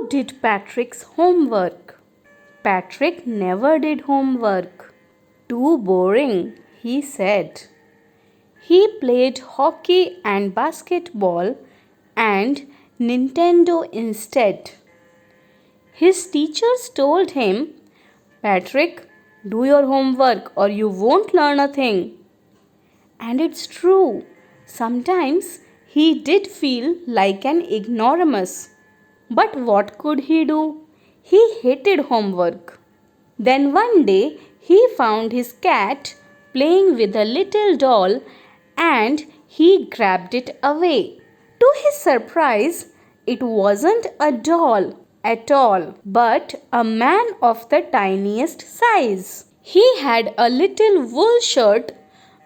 did Patrick's homework? Patrick never did homework. Too boring, he said. He played hockey and basketball and Nintendo instead. His teachers told him, Patrick, do your homework or you won't learn a thing. And it's true, sometimes he did feel like an ignoramus. But what could he do? He hated homework. Then one day he found his cat playing with a little doll and he grabbed it away. To his surprise, it wasn't a doll at all, but a man of the tiniest size. He had a little wool shirt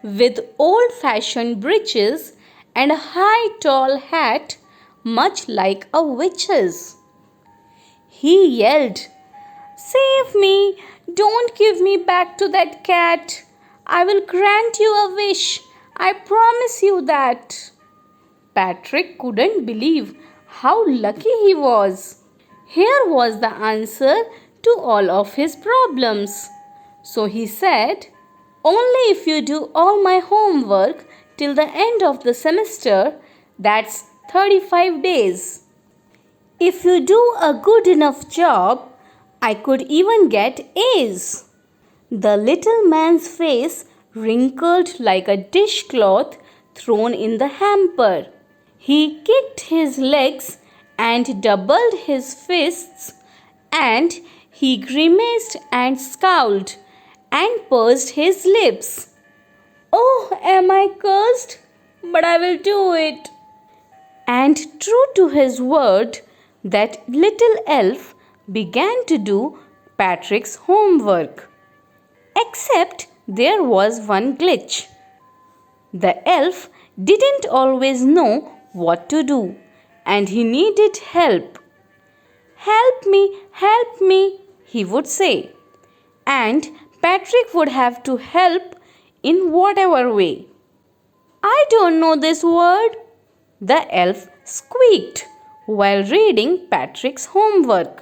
with old-fashioned breeches and a high tall hat much like a witch's. He yelled, "Save me! Don't give me back to that cat! I will grant you a wish! I promise you that!" Patrick couldn't believe how lucky he was. Here was the answer to all of his problems. So he said, "Only if you do all my homework till the end of the semester, that's 35 days. If you do a good enough job, I could even get A's." The little man's face wrinkled like a dishcloth thrown in the hamper. He kicked his legs and doubled his fists, and he grimaced and scowled and pursed his lips. "Oh, am I cursed? But I will do it." And true to his word, that little elf began to do Patrick's homework. Except there was one glitch. The elf didn't always know what to do, and he needed help. Help me, he would say. And Patrick would have to help in whatever way. "I don't know this word," the elf squeaked while reading Patrick's homework.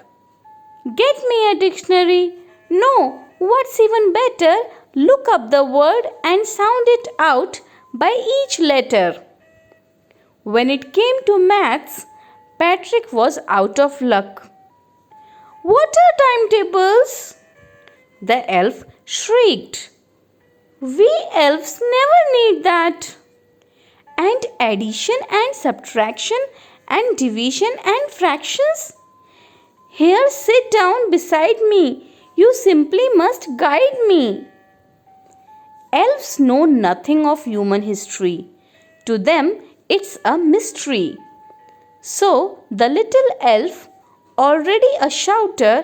"Get me a dictionary. No, what's even better, look up the word and sound it out by each letter." When it came to maths, Patrick was out of luck. "What are timetables?" the elf shrieked. "We elves never need that. And addition and subtraction and division and fractions? Here, sit down beside me. You simply must guide me." Elves know nothing of human history. To them, it's a mystery. So the little elf, already a shouter,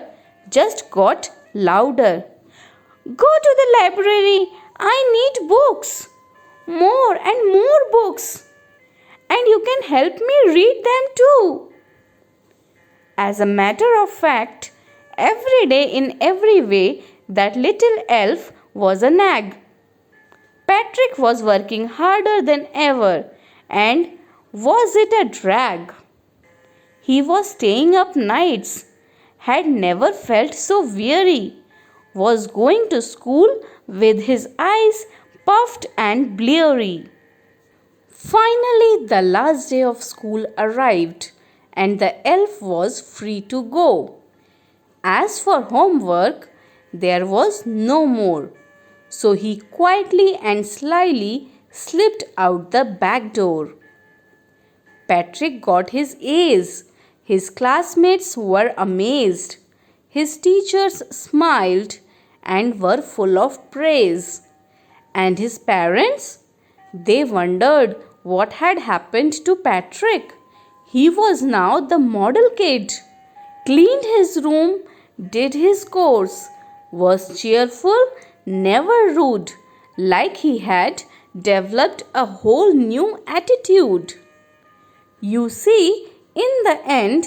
just got louder. "Go to the library. I need books. More and more books. And you can help me read them too." As a matter of fact, every day in every way, that little elf was a nag. Patrick was working harder than ever, and was it a drag? He was staying up nights, had never felt so weary, was going to school with his eyes puffed and bleary. Finally, the last day of school arrived, and the elf was free to go. As for homework, there was no more, so he quietly and slyly slipped out the back door. Patrick got his A's. His classmates were amazed. His teachers smiled and were full of praise. And his parents? They wondered what had happened to Patrick. He was now the model kid. Cleaned his room, did his course, was cheerful, never rude, like he had developed a whole new attitude. You see, in the end,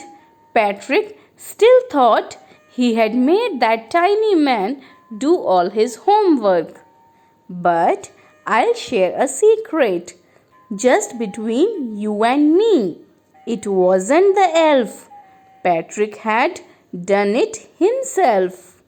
Patrick still thought he had made that tiny man do all his homework. But I'll share a secret, just between you and me. It wasn't the elf. Patrick had done it himself.